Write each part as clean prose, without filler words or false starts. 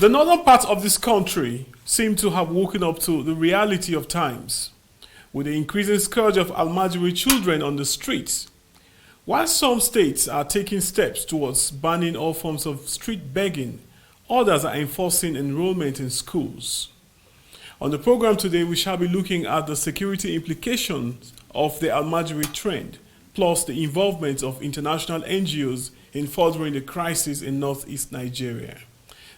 The northern parts of this country seem to have woken up to the reality of times, with the increasing scourge of Almajiri children on the streets. While some states are taking steps towards banning all forms of street begging, others are enforcing enrollment in schools. On the program today, we shall be looking at the security implications of the Almajiri trend, plus the involvement of international NGOs in furthering the crisis in northeast Nigeria.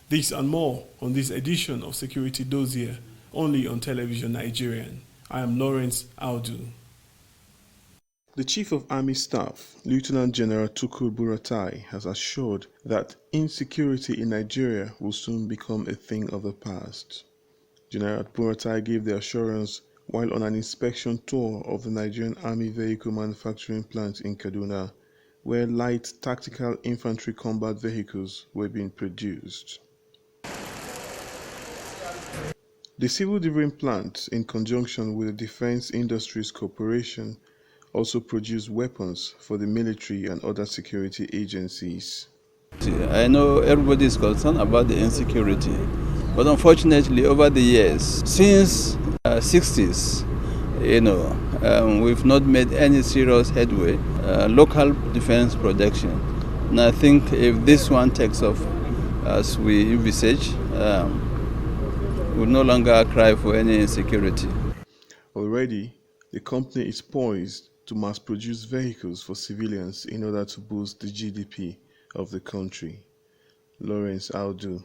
This and more on this edition of Security Dossier, only on Television Nigerian. I am Lawrence Audu. The Chief of Army Staff, Lieutenant General Tukur Buratai, has assured that insecurity in Nigeria will soon become a thing of the past. General Buratai gave the assurance while on an inspection tour of the Nigerian Army Vehicle Manufacturing Plant in Kaduna, where light tactical infantry combat vehicles were being produced. The Civil Delivering Plant, in conjunction with the Defense Industries Corporation, also produce weapons for the military and other security agencies. I know everybody is concerned about the insecurity, but unfortunately over the years, since 60s, we've not made any serious headway, local defense production. And I think if this one takes off as we envisage, we'll no longer cry for any insecurity. Already, the company is poised to mass-produce vehicles for civilians in order to boost the GDP of the country. Lawrence Audu,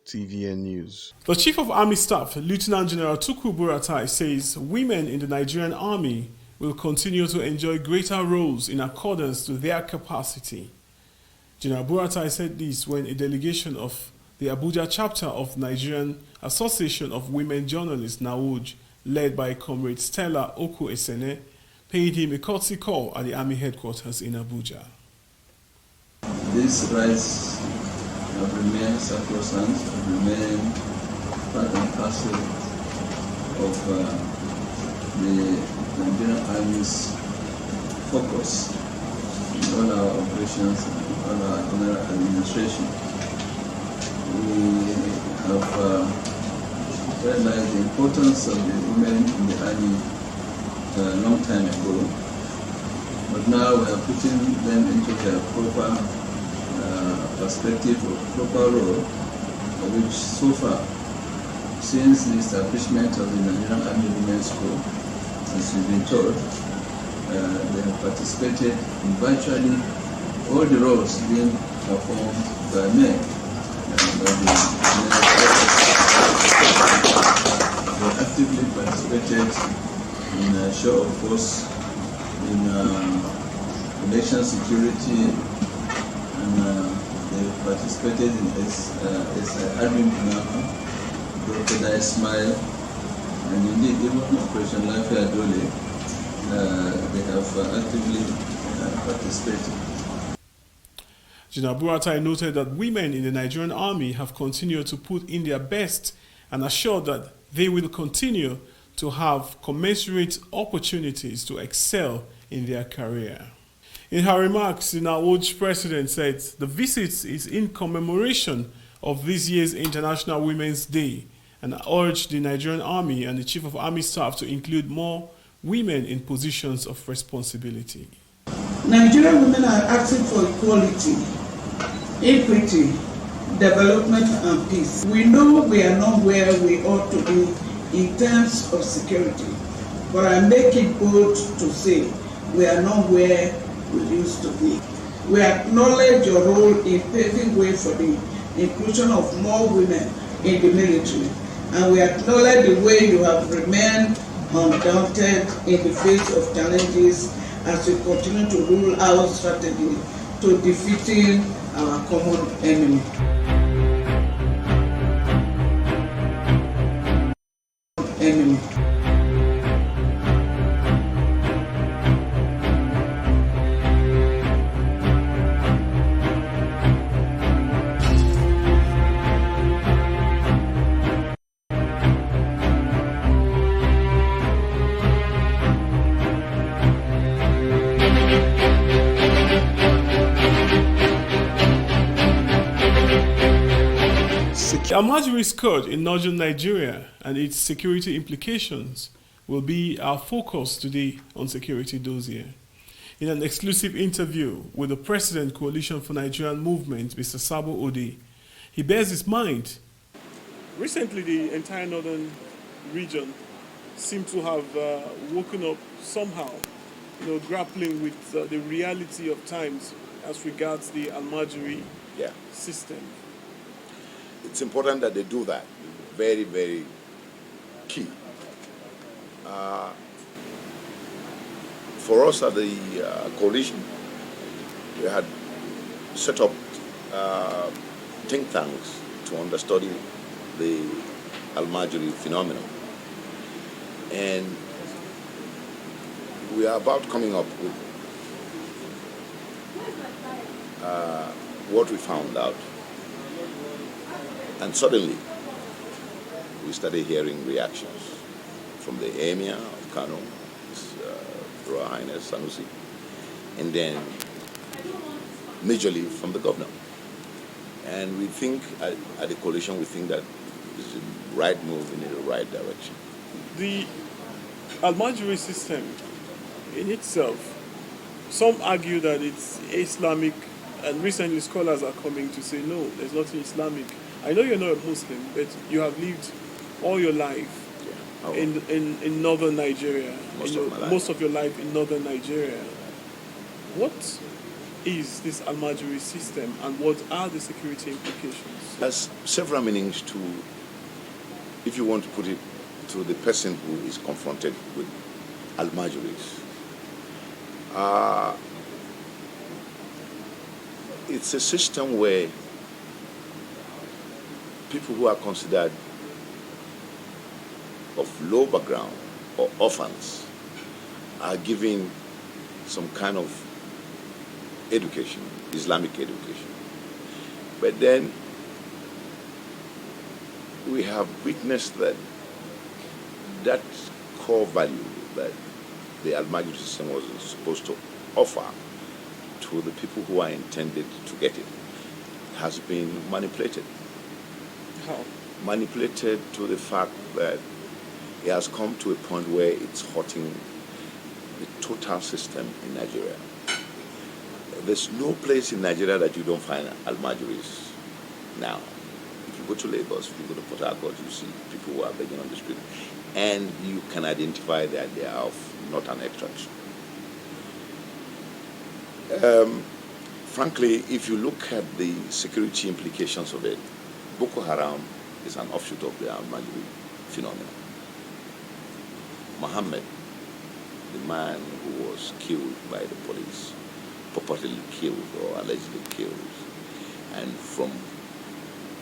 TVN News. The Chief of Army Staff, Lieutenant General Tukur Buratai, says women in the Nigerian Army will continue to enjoy greater roles in accordance to their capacity. General Buratai said this when a delegation of the Abuja chapter of Nigerian Association of Women Journalists, NAWOJ, led by Comrade Stella Oku Esene, paid him a courtesy call at the Army headquarters in Abuja. These rights have remained sacrosanct, have remained part and parcel of the Nigerian Army's focus in all our operations and all our general administration. We have realized the importance of the women in the Army a long time ago, but now we are putting them into their proper perspective or proper role, which so far, since the establishment of the Nigerian Army Women's School, as we've been told, they have participated in virtually all the roles being performed by men. They actively participated in show of force, in election security, and they participated in Admin Pinaka, Crocodile Smile, and indeed even Operation Lafayette Dole, they have actively participated. General Buratai noted that women in the Nigerian Army have continued to put in their best and assured that they will continue to have commensurate opportunities to excel in their career. In her remarks, the NAWOJ president said the visit is in commemoration of this year's International Women's Day and urged the Nigerian Army and the Chief of Army Staff to include more women in positions of responsibility. Nigerian women are asking for equality, equity, development and peace. We know we are not where we ought to be in terms of security, but I make it bold to say we are not where we used to be. We acknowledge your role in paving way for the inclusion of more women in the military, and we acknowledge the way you have remained undaunted in the face of challenges as we continue to roll out strategy to defeating our common enemy. Almajiri scourge in northern Nigeria and its security implications will be our focus today on Security Dossier. In an exclusive interview with the President Coalition for Nigerian Movement, Mr. Sabo Ode, he bears his mind. Recently, the entire northern region seemed to have woken up somehow, grappling with the reality of times as regards the Almajiri system. It's important that they do that. Very, very key. For us at the coalition, we had set up think tanks to understudy the Almajiri phenomenon. And we are about coming up with what we found out. And suddenly, we started hearing reactions from the Emir of Kano, Royal Highness Sanusi, and then majorly from the governor. And we think, at the coalition, we think that it's the right move in the right direction. The Almajiri system in itself, some argue that it's Islamic, and recently scholars are coming to say, no, there's nothing Islamic. I know you're not a Muslim, but you have lived all your life in northern Nigeria. Most of your life in northern Nigeria. What is this Almajiri system and what are the security implications? There's several meanings to, if you want to put it, to the person who is confronted with Almajiris. It's a system where people who are considered of low background or orphans are given some kind of education, Islamic education. But then we have witnessed that core value that the Almajiri system was supposed to offer to the people who are intended to get it has been manipulated. How? Manipulated to the fact that it has come to a point where it's hurting the total system in Nigeria. There's no place in Nigeria that you don't find Almajiris now. If you go to Lagos, if you go to Port Harcourt, you see people who are begging on the street. And you can identify that they are of northern extraction. Frankly, if you look at the security implications of it, Boko Haram is an offshoot of the Almajiri phenomenon. Mohammed, the man who was killed by the police, purportedly killed or allegedly killed, and from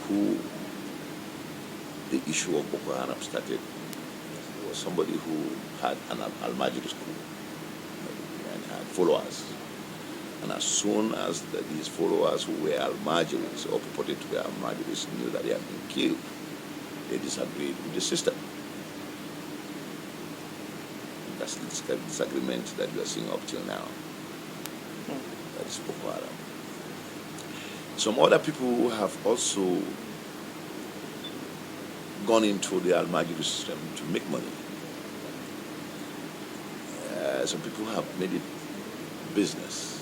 who the issue of Boko Haram started, was somebody who had an Almajiri school and had followers. And as soon as these followers who were Almajiris or purported to be Almajiris knew that they had been killed, they disagreed with the system. That's the disagreement that we are seeing up till now. That is Boko Haram. Some other people have also gone into the Almajiri system to make money. Some people have made it business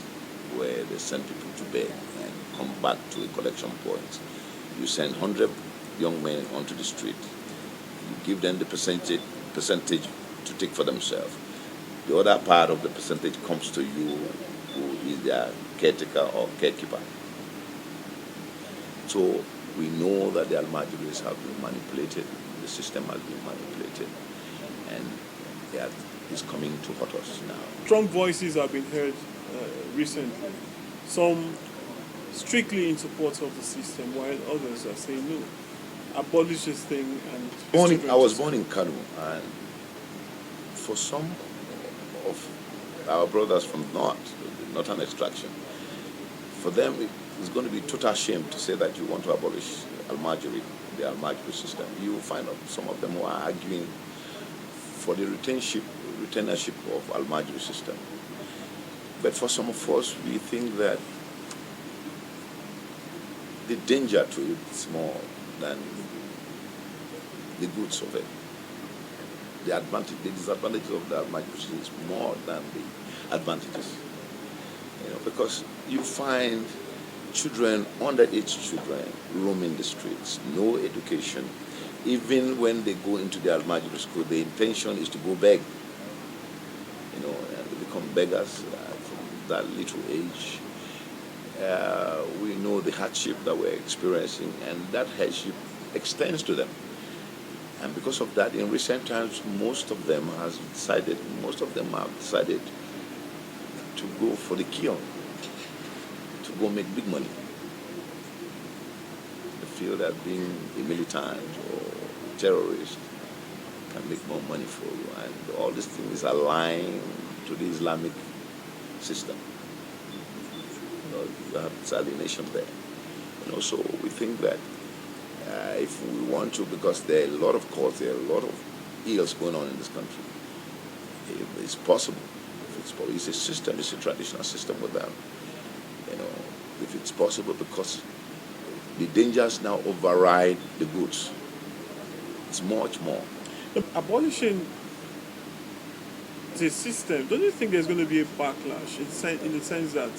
where they send people to beg and come back to the collection point. You send 100 young men onto the street. You give them the percentage to take for themselves. The other part of the percentage comes to you, who is their caretaker or carekeeper. So we know that the Almajiris have been manipulated, the system has been manipulated, and that is coming to hurt us now. Strong voices have been heard recently. Some strictly in support of the system, while others are saying no. Abolish this thing and... I was born in Kano, and for some of our brothers from North, the Northern extraction, for them it's going to be total shame to say that you want to abolish Almajiri, the Almajiri system. You will find out some of them who are arguing for the retainership of Almajiri system. But for some of us, we think that the danger to it is more than the goods of it. The disadvantages of the Almajiri is more than the advantages. Because you find children, underage children, roaming the streets, no education. Even when they go into the Almajiri school, the intention is to go beg. And they become beggars from that little age. We know the hardship that we're experiencing, and that hardship extends to them. And because of that, in recent times, most of them have decided to go for the kill, to go make big money. They feel that being a militant or terrorist can make more money for you, and all these things are aligned to the Islamic system. You have this alienation there. So we think that if we want to, because there are a lot of causes, there are a lot of ills going on in this country, it's possible. It's a system, it's a traditional system with them. If it's possible, because the dangers now override the goods. It's much more. Abolishing the system, don't you think there's going to be a backlash in the sense that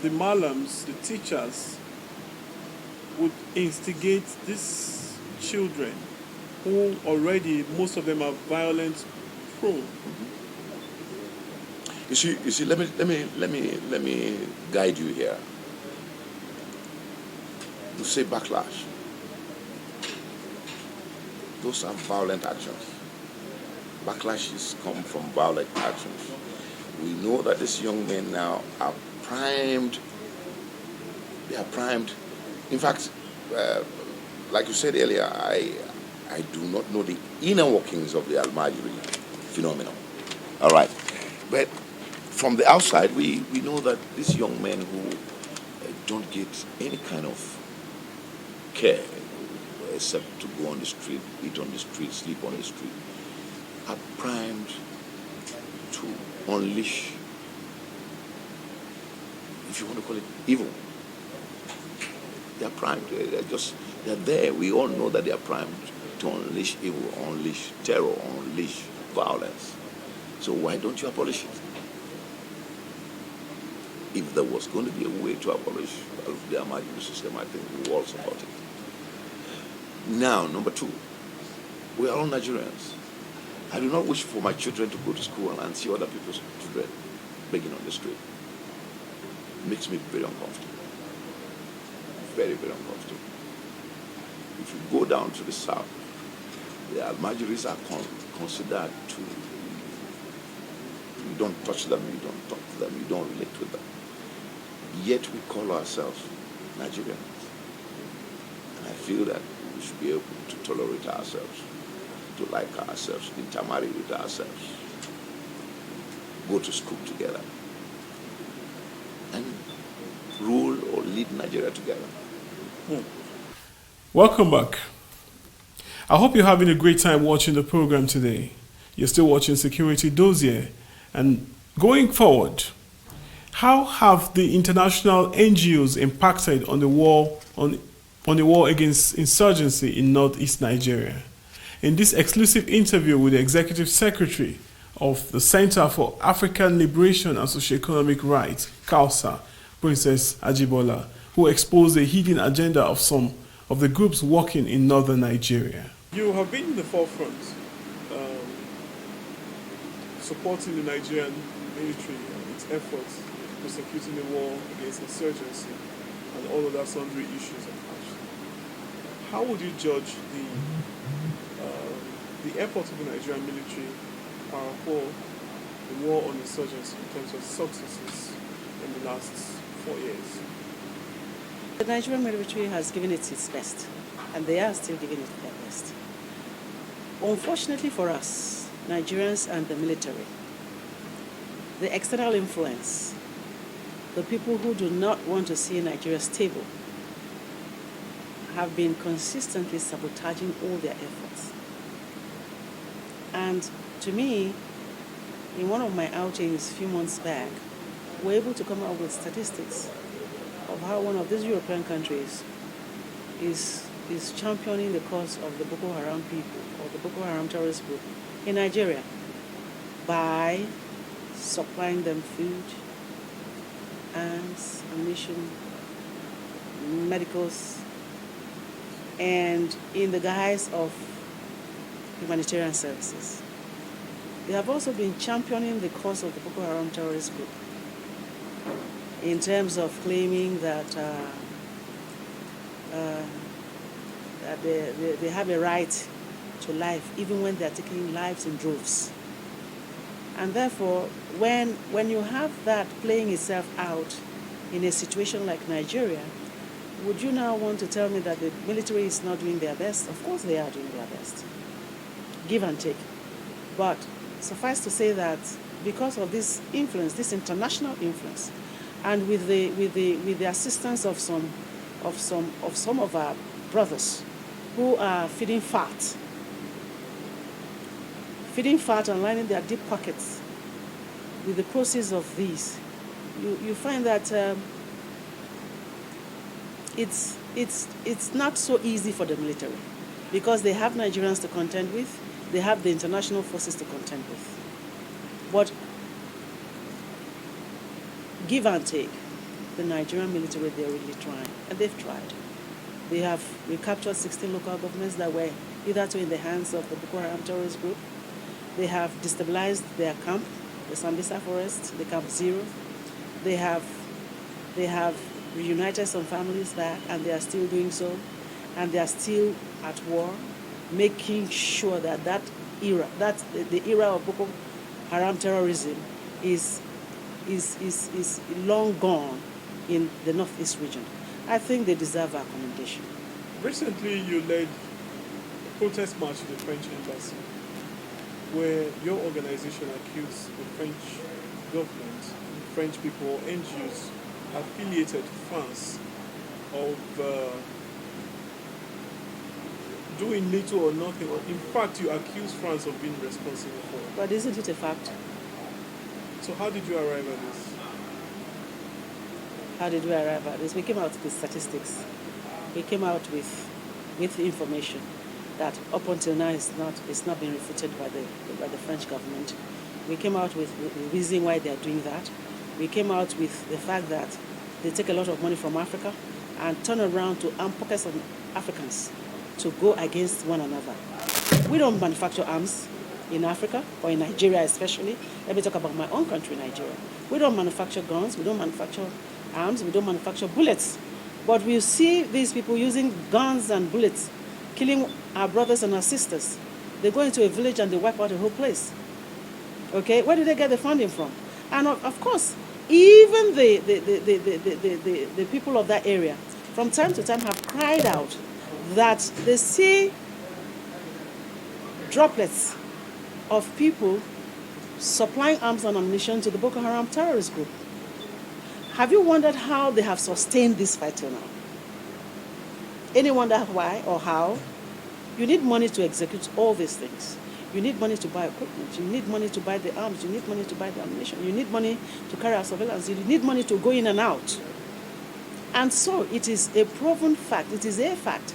the malams, the teachers, would instigate these children who already, most of them are violent prone? You see. Let me guide you here. You say backlash. Those are violent actions. Backlashes come from violent actions. We know that these young men now are primed. They are primed. In fact, like you said earlier, I do not know the inner workings of the Almajiri phenomenon. All right. But from the outside, we know that these young men who don't get any kind of care except to go on the street, eat on the street, sleep on the street, are primed to unleash, if you want to call it, evil. They are primed. They're there. We all know that they are primed to unleash evil, unleash terror, unleash violence. So why don't you abolish it? If there was going to be a way to abolish the Almajiri system, I think we will all support it. Now, number two, we are all Nigerians. I do not wish for my children to go to school and see other people's children begging on the street. It makes me very uncomfortable. Very, very uncomfortable. If you go down to the south, the Almajiris are considered to, you don't touch them, you don't talk to them, you don't relate with them. Yet we call ourselves Nigerians. And I feel that we should be able to tolerate ourselves, to like ourselves, intermarry with ourselves, go to school together, and rule or lead Nigeria together. Welcome back. I hope you're having a great time watching the program today. You're still watching Security Dossier. And going forward, how have the international NGOs impacted on the war against insurgency in northeast Nigeria? In this exclusive interview with the Executive Secretary of the Center for African Liberation and Socio-Economic Rights, CALSA, Princess Ajibola, who exposed the hidden agenda of some of the groups working in northern Nigeria. You have been in the forefront supporting the Nigerian military and its efforts prosecuting the war against insurgency and all other sundry issues attached. How would you judge the efforts of the Nigerian military for the war on insurgency in terms of successes in the last 4 years? The Nigerian military has given it its best, and they are still giving it their best. Unfortunately for us, Nigerians and the military, the external influence, the people who do not want to see Nigeria stable, have been consistently sabotaging all their efforts. And to me, in one of my outings a few months back, we were able to come up with statistics of how one of these European countries is championing the cause of the Boko Haram people or the Boko Haram terrorist group in Nigeria by supplying them food, arms, ammunition, medicals, and in the guise of humanitarian services. They have also been championing the cause of the Boko Haram terrorist group in terms of claiming that that they have a right to life even when they are taking lives in droves. And therefore, when you have that playing itself out in a situation like Nigeria, would you now want to tell me that the military is not doing their best? Of course they are doing their best. Give and take. But suffice to say that because of this influence, this international influence, and with the assistance of some of our brothers who are feeding fat and lining their deep pockets with the proceeds of these, you find that it's not so easy for the military because they have Nigerians to contend with, they have the international forces to contend with. But give and take, the Nigerian military, they're really trying, and they've tried. They have recaptured 16 local governments that were hitherto in the hands of the Boko Haram terrorist group. They have destabilized their camp, the Sambisa Forest, the Camp Zero. They have reunited some families back, and they are still doing so, and they are still at war, making sure that the era of Boko Haram terrorism is long gone in the northeast region. I think they deserve our commendation. Recently, you led a protest march to the French embassy, where your organization accused the French government, French people, NGOs affiliated to France of doing little or nothing. In fact, you accused France of being responsible for it. But isn't it a fact? So how did you arrive at this? How did we arrive at this? We came out with statistics. We came out with information that up until now it's not been refuted by the French government. We came out with the reason why they are doing that. We came out with the fact that they take a lot of money from Africa and turn around to arm pockets of Africans to go against one another. We don't manufacture arms in Africa, or in Nigeria especially. Let me talk about my own country, Nigeria. We don't manufacture guns, we don't manufacture arms, we don't manufacture bullets. But we see these people using guns and bullets, killing our brothers and our sisters. They go into a village and they wipe out the whole place. Okay, where did they get the funding from? And of course, even the people of that area, from time to time, have cried out that they see droplets of people supplying arms and ammunition to the Boko Haram terrorist group. Have you wondered how they have sustained this fight till now? Any wonder why or how? You need money to execute all these things. You need money to buy equipment. You need money to buy the arms. You need money to buy the ammunition. You need money to carry out surveillance. You need money to go in and out. And so it is a proven fact. It is a fact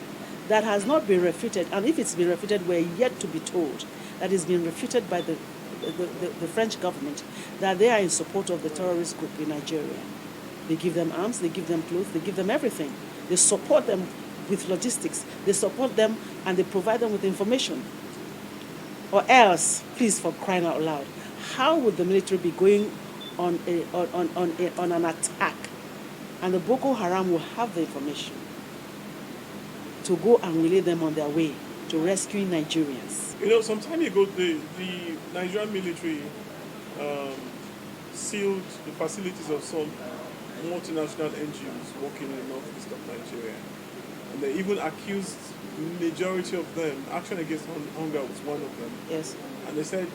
that has not been refuted. And if it's been refuted, we're yet to be told that it's been refuted by the French government, that they are in support of the terrorist group in Nigeria. They give them arms, they give them clothes, they give them everything. They support them with logistics. They support them and they provide them with information. Or else, please, for crying out loud, how would the military be going on an attack and the Boko Haram will have the information to go and relay them on their way to rescuing Nigerians? You know, some time ago, the Nigerian military sealed the facilities of some multinational NGOs working in the northeast of Nigeria. And they even accused the majority of them, Action Against Hunger was one of them. Yes. And they said,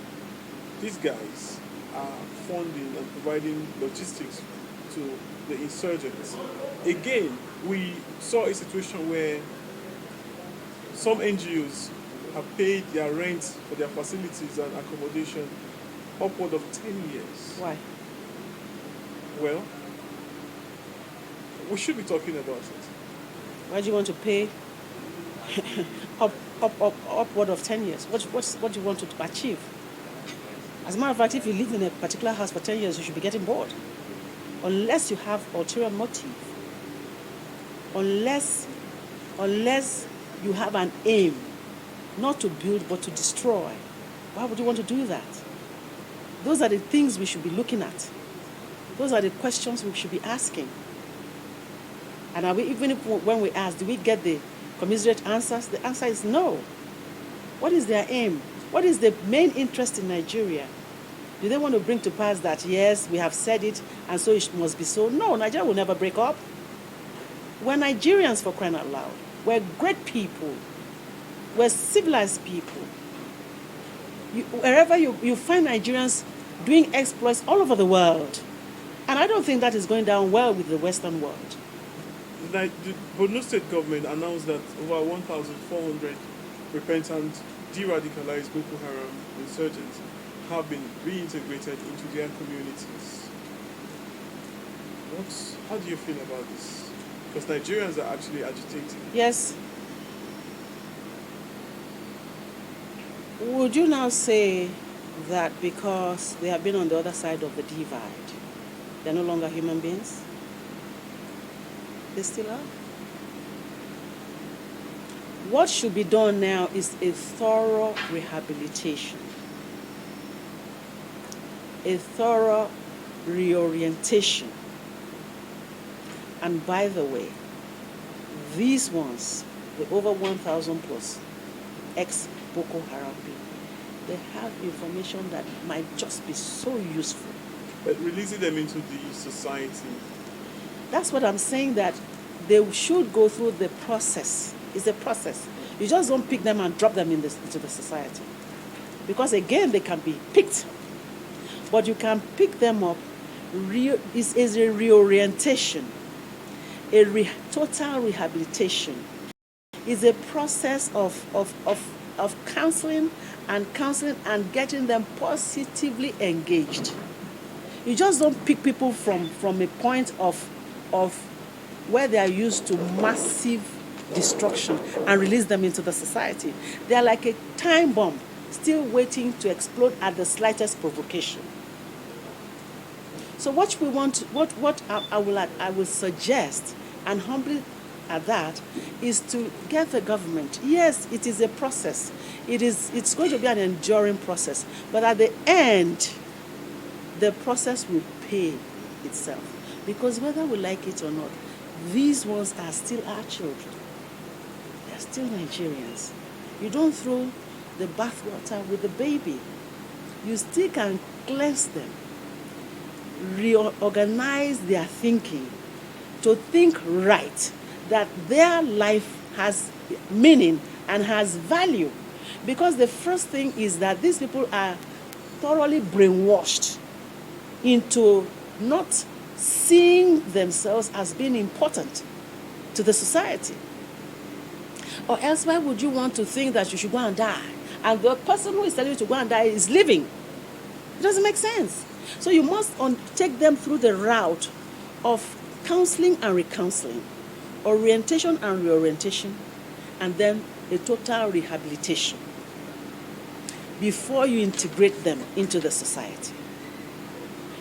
these guys are funding and providing logistics to the insurgents. Again, we saw a situation where some NGOs have paid their rent for their facilities and accommodation upward of 10 years. Why? Well, we should be talking about it. Why do you want to pay upward of 10 years. What do you want to achieve? As a matter of fact, if you live in a particular house for 10 years, you should be getting bored. Unless you have ulterior motive. Unless you have an aim, not to build but to destroy. Why would you want to do that? Those are the things we should be looking at. Those are the questions we should be asking. And are we, even if when we ask, do we get the commiserate answers? The answer is no. What is their aim? What is the main interest in Nigeria? Do they want to bring to pass that, yes, we have said it, and so it must be so? No, Nigeria will never break up. We're Nigerians, for crying out loud. We're great people. We're civilized people. Wherever you find Nigerians doing exploits all over the world. And I don't think that is going down well with the Western world. The Borno State government announced that over 1,400 repentant, de-radicalized Boko Haram insurgents have been reintegrated into their communities. How do you feel about this? Because Nigerians are actually agitating. Yes. Would you now say that because they have been on the other side of the divide, they're no longer human beings? They still are. What should be done now is a thorough rehabilitation, a thorough reorientation. And by the way, these ones, the over 1,000 plus ex-Boko Haram people, they have information that might just be so useful. But releasing them into the society. That's what I'm saying, that they should go through the process. It's a process. You just don't pick them and drop them into the society. Because again, they can be picked. But you can pick them up. Is a reorientation, total rehabilitation. Is a process of counseling and getting them positively engaged. You just don't pick people from a point of where they are used to massive destruction and release them into the society. They are like a time bomb, still waiting to explode at the slightest provocation. So what we want, what I will suggest, and humbly at that, is to get the government. Yes, it is a process. It's going to be an enduring process, but at the end, the process will pay itself. Because whether we like it or not, these ones are still our children. They're still Nigerians. You don't throw the bathwater with the baby. You still can cleanse them, reorganize their thinking, to think right, that their life has meaning and has value. Because the first thing is that these people are thoroughly brainwashed into not seeing themselves as being important to the society. Or else, why would you want to think that you should go and die? And the person who is telling you to go and die is living. It doesn't make sense. So you must take them through the route of counseling and recounseling, orientation and reorientation, and then a total rehabilitation before you integrate them into the society.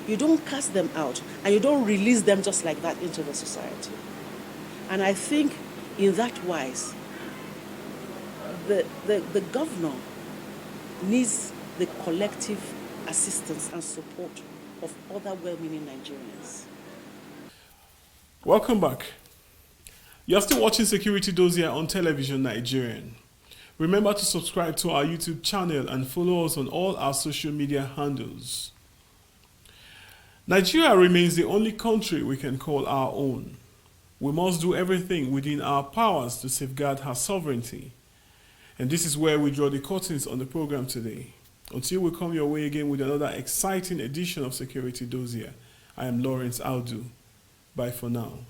You don't cast them out, and you don't release them just like that into the society. And I think in that wise, the governor needs the collective assistance and support of other well-meaning Nigerians. Welcome back. You're still watching Security Dossier on Television Nigerian. Remember to subscribe to our YouTube channel and follow us on all our social media handles. Nigeria remains the only country we can call our own. We must do everything within our powers to safeguard her sovereignty. And this is where we draw the curtains on the program today. Until we come your way again with another exciting edition of Security Dossier, I am Lawrence Audu. Bye for now.